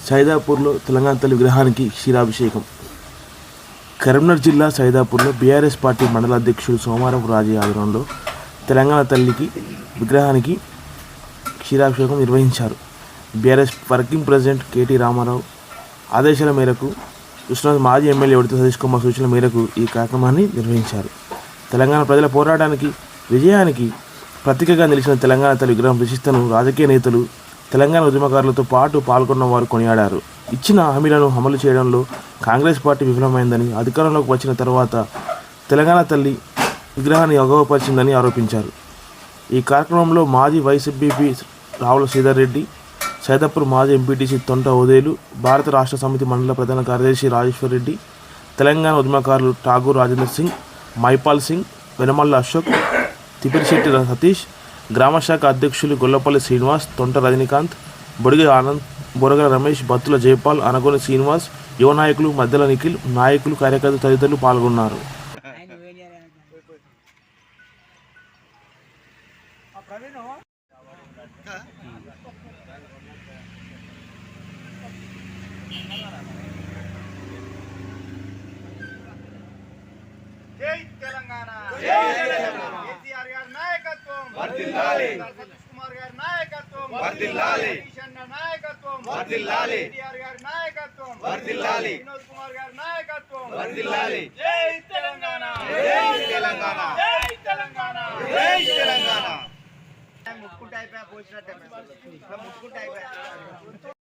సైదాపూర్లో తెలంగాణ తల్లి విగ్రహానికి క్షీరాభిషేకం. కరీంనగర్ జిల్లా సైదాపూర్లో బీఆర్ఎస్ పార్టీ మండల అధ్యక్షుడు సోమారపు రాజీ ఆధ్వర్యంలో తెలంగాణ తల్లికి విగ్రహానికి క్షీరాభిషేకం నిర్వహించారు. బీఆర్ఎస్ వర్కింగ్ ప్రెసిడెంట్ కేటీ రామారావు ఆదేశాల మేరకు కృష్ణాబాద్ మాజీ ఎమ్మెల్యే ఉడిత సతీష్ కుమార్ సూచనల మేరకు ఈ కార్యక్రమాన్ని నిర్వహించారు. తెలంగాణ ప్రజల పోరాటానికి విజయానికి ప్రతీకగా నిలిచిన తెలంగాణ తల్లి విగ్రహం ప్రతిష్టను రాజకీయ నేతలు, తెలంగాణ ఉద్యమకారులతో పాటు పాల్గొన్న వారు కొనియాడారు. ఇచ్చిన హామీలను అమలు చేయడంలో కాంగ్రెస్ పార్టీ విఫలమైందని, అధికారంలోకి వచ్చిన తర్వాత తెలంగాణ తల్లి విగ్రహాన్ని అగౌరవపరిచిందని ఆరోపించారు. ఈ కార్యక్రమంలో మాజీ వైస్ ఎంపీ రావుల శ్రీధర్ రెడ్డి, సైదాపూర్ మాజీ ఎంపీటీసీ తొంట ఓదేలు, భారత రాష్ట్ర సమితి మండల ప్రధాన కార్యదర్శి రాజేశ్వర్ రెడ్డి, తెలంగాణ ఉద్యమకారులు ఠాగూర్ రాజేందర్ సింగ్, మైపాల్ సింగ్, వెనమల్ల అశోక్, తిపిరిశెట్టి సతీష్, గ్రామశాఖ అధ్యక్షులు గొల్లపల్లి శ్రీనివాస్, తొంట రజనీకాంత్, బొడిగ ఆనంద్, బొరగల రమేష్, బత్తుల జయపాల్, అనగోని శ్రీనివాస్, యువ నాయకులు మద్దెల నిఖిల్, నాయకులు, కార్యకర్తలు తదితరులు పాల్గొన్నారు. జై తెలంగాణ, జై తెలంగాణ. కేసీఆర్ గారి నాయకత్వం వర్ధిల్లాలి, సతీష్ కుమార్ గారి నాయకత్వం వర్ధిల్లాలి, కిషన్ నాయకత్వం వర్ధిల్లాలి, కేటీఆర్ గారి నాయకత్వం వర్ధిల్లాలి, వినోద్ కుమార్ గారి నాయకత్వం వర్ధిల్లాలి. జై తెలంగాణ, జై తెలంగాణ, జై తెలంగాణ, జై తెలంగాణ. ముక్కుంటే అయిపోయా, పోసినట్టే ముక్కుంటే అయిపోయా.